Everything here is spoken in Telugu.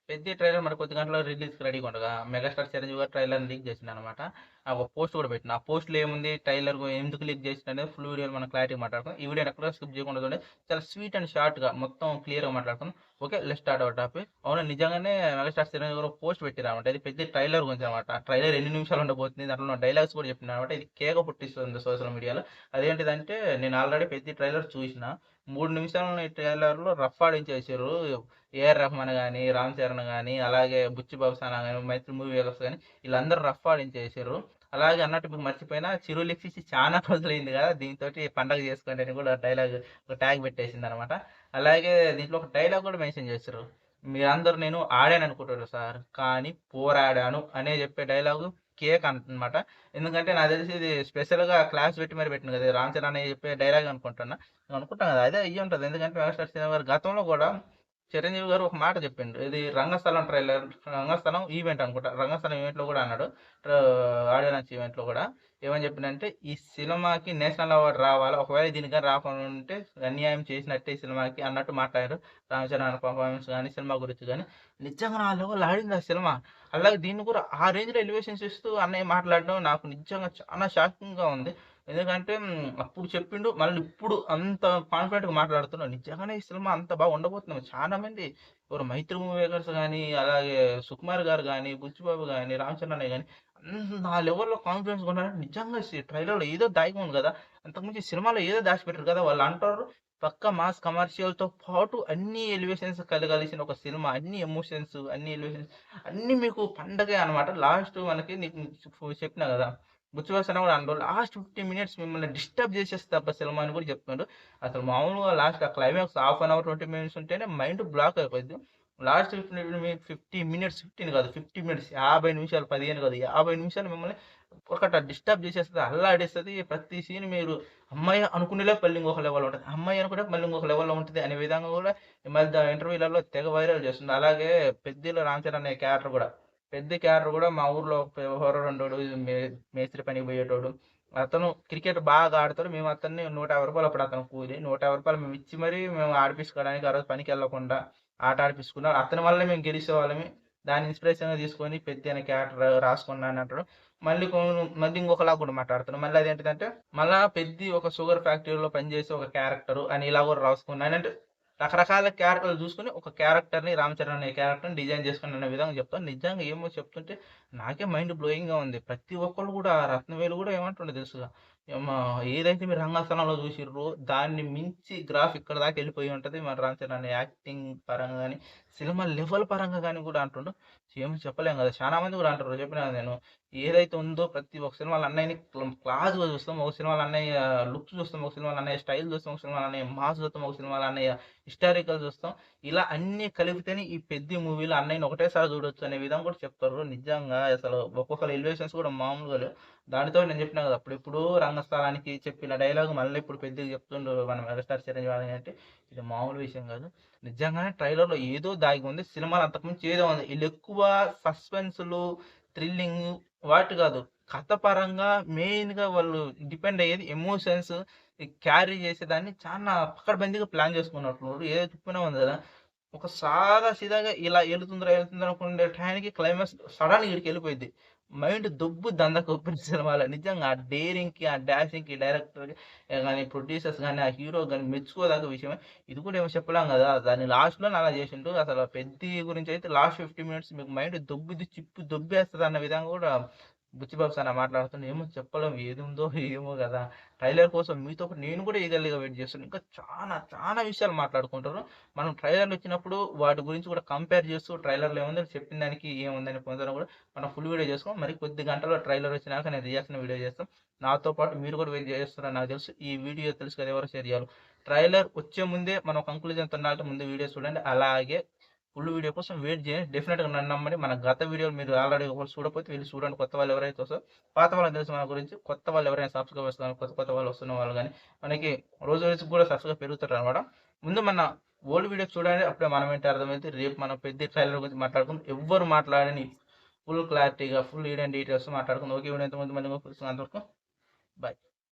పెద్ద ట్రైలర్ మరి కొద్ది గంటల్లో రిలీజ్కి రెడీగా ఉండగా మెగాస్టార్ చిరంజీవి గారు ట్రైలర్ లీక్ చేసిండు అనమాట. ఒక పోస్ట్ కూడా పెట్టిన. ఆ పోస్ట్లో ఏముంది, ట్రైలర్ ఎందుకు లీక్ చేసిండు అనేది ఫుల్ వీడియోలో మనం క్లారిటీ మాట్లాడుకుందాం. ఈ వీడియో ఎక్కడ స్కిప్ చేయకుండా చూడండి. చాలా స్వీట్ అండ్ షార్ట్గా మొత్తం క్లియర్గా మాట్లాడుకుందాం. Okay, let's start our topic. అవును, నిజంగానే మెగాస్టార్ చిరంజీవి గారు పోస్ట్ పెట్టారు అనమాట. ఇది పెద్ద ట్రైలర్ గురించి అనమాట. ట్రైలర్ ఎన్ని నిమిషాలు ఉండబోతుంది, దాంట్లో డైలాగ్స్ కూడా చెప్పిన అనమాట. ఇది కేక పుట్టిస్తుంది సోషల్ మీడియాలో. అదేంటిదంటే, నేను ఆల్రెడీ పెద్ద ట్రైలర్ చూసిన. 3 నిమిషాల ట్రైలర్లో రఫ్ ఆడించేసారు. ఏఆర్ రెహమాన్ గానీ, రామ్ చరణ్ గానీ, అలాగే బుచ్చి బాబుసానా గానీ, మైత్రి మూవీ మేకర్స్ గానీ వీళ్ళందరూ రఫ్ ఆడించేసారు. అలాగే అన్నట్టు మీకు మర్చిపోయినా, చిరు లిప్స్ ఇచ్చి చాలా రోజులైంది కదా, దీంతోటి పండగ చేసుకోండి అని కూడా డైలాగ్ ఒక ట్యాగ్ పెట్టేసింది అనమాట. అలాగే దీంట్లో ఒక డైలాగ్ కూడా మెన్షన్ చేశారు. మీరందరూ నేను ఆడాను అనుకుంటారు సార్, కానీ పోరాడాను అనే చెప్పే డైలాగు కేక్ అనమాట. ఎందుకంటే నాకు తెలిసి ఇది స్పెషల్గా క్లాస్ పెట్టి మరి పెట్టింది కదా, రామ్ చరణ్ అనే చెప్పే డైలాగ్ అనుకుంటున్నా. అనుకుంటాం కదా అదే అయ్యి ఉంటుంది. ఎందుకంటే మెగాస్టార్ సినిమా గారు గతంలో కూడా చిరంజీవి గారు ఒక మాట చెప్పిండు. ఇది రంగస్థలం ట్రైలర్, రంగస్థలం ఈవెంట్ అనుకుంటా, రంగస్థలం ఈవెంట్లో కూడా అన్నాడు. ఆడియో లాంచ్ ఈవెంట్లో కూడా ఏమని చెప్పిండంటే, ఈ సినిమాకి నేషనల్ అవార్డు రావాలి, ఒకవేళ దీనికి రాకుండా ఉంటే అన్యాయం చేసినట్టే ఈ సినిమాకి అన్నట్టు మాట్లాడారు. రామ్ చరణ్ పర్ఫార్మెన్స్ కానీ, సినిమా గురించి కానీ నిజంగా నా లెవెల్ ఆడింది ఆ సినిమా. అలాగే దీన్ని కూడా ఆ రేంజ్లో ఎలివేషన్స్ ఇస్తూ అన్నయ్య మాట్లాడడం నాకు నిజంగా చాలా షాకింగ్గా ఉంది. ఎందుకంటే అప్పుడు చెప్పిండు, మళ్ళీ ఇప్పుడు అంత కాన్ఫిడెంట్గా మాట్లాడుతున్నాడు. నిజంగానే ఈ సినిమా అంత బాగా ఉండబోతున్నాం. చాలా మంది ఎవరు మైత్రి మూవీ మేకర్స్ కానీ, అలాగే సుకుమార్ గారు కానీ, బుచ్చిబాబు కానీ, రామ్ చరణ్ అన్నయ్య కానీ ఆ లెవెల్‌లో కాన్ఫిడెన్స్‌గా ఉన్నారంటే నిజంగా ట్రైలర్‌లో ఏదో దాగి ఉంది కదా! అంతకుమించి సినిమాలో ఏదో దాచిపెట్టారు కదా! వాళ్ళు అంటారు పక్కా మాస్ కమర్షియల్‌తో పాటు అన్ని ఎలివేషన్స్ కలగలిసిన ఒక సినిమా. అన్ని ఎమోషన్స్, అన్ని ఎలివేషన్స్ అన్నీ మీకు పండగే అనమాట. లాస్ట్ మనకి నీకు చెప్పినా కదా! 'బుచ్చిబాబు' కూడా అన్నాడు. లాస్ట్ 15 మినిట్స్ మిమ్మల్ని డిస్టర్బ్ చేసేస్తది అబ్బా సినిమా అని కూడా చెప్తున్నాడు. అసలు మామూలుగా లాస్ట్ ఆ climax half an hour, 20 minutes ఉంటేనే మైండ్ బ్లాక్ అయిపోద్ది. లాస్ట్ 50 మినిట్స్, 15 కాదు 50 మినిట్స్, 50 నిమిషాలు, 15 కాదు 50 నిమిషాలు మిమ్మల్ని ఒకట డిస్టర్బ్ చేసేస్తది, అల్లాడిస్తది. ప్రతి సీన్ మీరు హమ్మయ్య అనుకునేలోపు మళ్ళీ ఇంకొక లెవెల్‌లో ఉంటది. హమ్మయ్య అనుకునే మళ్ళీ ఇంకొక లెవెల్‌లో ఉంటది అనే విధంగా కూడా ఈ మధ్య ఇంటర్వ్యూలలో తెగ వైరల్ చేస్తుంది. అలాగే 'పెద్దిలో' రామ్ చరణ్ అనే క్యారెక్టర్ కూడా, పెద్ది క్యారెక్టర్ కూడా మా ఊర్లో ఒక హొర్రరుండోడు, మేస్త్రి పనికి పోయేటోడు. అతను క్రికెట్ బాగా ఆడతాడు. మేము అతన్ని రూ. 150 అప్పుడు అతను కూలి. రూ. 150 మేము ఇచ్చి మరీ మేము ఆడిపించుకోవడానికి ఆ రోజు పనికెళ్ళకుండా ఆట ఆడిపించుకున్నాడు. అతని వల్లే మేము గెలిచేవాళ్ళమి. దాన్ని ఇన్స్పిరేషన్‌గా తీసుకొని పెద్ది అనే క్యారెక్టర్ రాసుకున్నాను అంటాడు. మళ్ళీ ఇంకొకలాగా కూడా మాట్లాడుతున్నాడు. మళ్ళీ అదేంటిదంటే, మళ్ళా పెద్ది ఒక షుగర్ ఫ్యాక్టరీలో పనిచేసే ఒక క్యారెక్టర్ అని ఇలా కూడా రాసుకున్నాను. అంటే రకరకాల క్యారెక్టర్లు చూసుకొని ఒక క్యారెక్టర్‌ని, రామ్ చరణ్ అనే క్యారెక్టర్‌ని డిజైన్ చేసుకున్నాను అనే విధంగా చెప్తాను. నిజంగా ఏమో చెప్తుంటే నాకే మైండ్ బ్లోయింగ్‌గా ఉంది. ప్రతి ఒక్కళ్ళు కూడా రత్నవేలు కూడా ఏమంటుండో తెలుసుగా, ఏమ్మా ఏదైతే మీరు రంగస్థలంలో చూసిర్రో దాన్ని మించి గ్రాఫ్ ఇక్కడ దాకా వెళ్ళిపోయి ఉంటది. మన రామ్ చరణ్ అనే యాక్టింగ్ పరంగా గాని, సినిమా లెవెల్ పరంగా గాని కూడా అంటుండు. ఏం చెప్పలేం కదా! చాలా మంది కూడా అంటారు. చెప్పినా కదా నేను. ఏదైతే ఉందో ప్రతి ఒక్క సినిమాలో అన్నయ్యని క్లాస్‌గా చూస్తాం. ఒక సినిమాలో అన్నయ్య లుక్స్ చూస్తాం. ఒక సినిమాలో అన్నయ్య స్టైల్ చూస్తాం. ఒక సినిమాలో అన్నయ్య మాస్ చూస్తాం. ఒక సినిమాలో అన్నయ్య హిస్టారికల్ చూస్తాం. ఇలా అన్నీ కలిపితేనే ఈ 'పెద్ది' మూవీలో అన్నయ్యని ఒకటేసారి చూడొచ్చు అనే విధంగా కూడా చెప్తారు. నిజంగా అసలు ఒక్కొక్కరి ఎలివేషన్స్ కూడా మామూలుగా లేవు. దానితో నేను చెప్పినా కదా! అప్పుడెప్పుడో రంగస్థలానికి చెప్పిన డైలాగ్ మళ్ళీ ఇప్పుడు 'పెద్దికి' చెప్తుండు మన మెగాస్టార్ చిరంజీవి అని అంటే ఇది మామూలు విషయం కాదు. నిజంగానే ట్రైలర్‌లో ఏదో దాగి ఉంది. సినిమాలో అంతకుమించి ఏదో ఉంది. ఈళ్ళెక్కువ సస్పెన్స్‌లు, థ్రిల్లింగ్ వాటి కాదు. కథ పరంగా మెయిన్‌గా వాళ్ళు డిపెండ్ అయ్యేది ఎమోషన్స్ క్యారీ చేసేదాన్ని చాలా పకడ్బందీగా ప్లాన్ చేసుకున్నట్టున్నారు. ఏదో చెప్పినా ఉంది కదా! ఒక సాదా సీదాగా ఇలా ఎళ్తుందిరా, ఎళ్తుందిరా అనుకునే టయానికి క్లైమాక్స్ సడన్‌గా ఈడికెళ్ళిపోయిద్ది. మైండ్ దొబ్బుద్ది అందకొప్పని సినిమాలో. నిజంగా ఆ డేరింగ్‌కి, ఆ డాషింగ్‌కి డైరెక్టర్‌కి గాని, ప్రొడ్యూసర్స్ గాని, ఆ హీరో గాని మెచ్చుకోదగ్గ విషయమే. ఇది కూడా ఏమో చెప్పలేం గదా! దాన్ని లాస్ట్‌లోనే అలా చేసిండు. అసలు 'పెద్ది' గురించయితే లాస్ట్ 50 మినిట్స్ మీకు మైండ్ దొబ్బుద్ది, చిప్పి దొబ్బేస్తదన్న విధంగా కూడా బుచ్చిబాబు సార్ మాట్లాడుతుండు. ఏమో చెప్పలేం ఏదుందో ఏమో గదా! ట్రైలర్ కోసం మీతో పాటు నేను కూడా ఈగర్‌లీగా వెయిట్ చేస్తున్నా. ఇంకా చాలా విషయాలు మాట్లాడుకుంటారు. మనం ట్రైలర్‌లొచ్చినప్పుడు వాటి గురించి కూడా కంపేర్ చేస్తూ ట్రైలర్‌లో ఏముందో చెప్పిన దానికి ఏముందని పొందడం కూడా మనం ఫుల్ వీడియో చేసుకోం. మరి కొద్ది గంటల్లో ట్రైలర్ వచ్చినాక నేను రియాక్షన్ వీడియో చేస్తాం. నాతో పాటు మీరు కూడా వెయిట్ చేస్తున్నారని నాకు తెలుసు. ఈ వీడియో తెలుసు కదా, ఎవరు షేర్ చేయాలో. ట్రైలర్ వచ్చే ముందే మనం కంక్లూజన్‌తో ఉండాలంటే ముందు వీడియో చూడండి. అలాగే ఫుల్ వీడియో కోసం వెయిట్ చేయండి. డెఫినిట్‌గా నన్ను నమ్మండి. మన గత వీడియోలు మీరు ఆల్రెడీ ఒకవేళ చూడకపోతే వెళ్లి చూడండి. కొత్త వాళ్ళు ఎవరైతే వస్తారో, పాత వాళ్ళకి తెలుసు మన గురించి. కొత్త వాళ్ళు ఎవరైనా సబ్స్క్రైబర్స్ కానీ, కొత్త వాళ్ళు వస్తున్న వాళ్ళు గానీ, మనకి రోజు రోజుకి కూడా సబ్స్క్రైబ్ పెరుగుతారనమాట. ముందు మన ఓల్డ్ వీడియోస్ చూడండి. అప్పుడే మనం ఏంటి అర్థమైంది. రేపు మనం పెద్ద ట్రైలర్ గురించి మాట్లాడుకుందాం. ఎవ్వరు మాట్లాడని ఫుల్ క్లారిటీగా, ఫుల్ ఈడెన్ డీటెయిల్స్ మాట్లాడుకుందాం. ఓకే, వీడియో ఎంతమంది మళ్ళీ అంతవరకు బాయ్.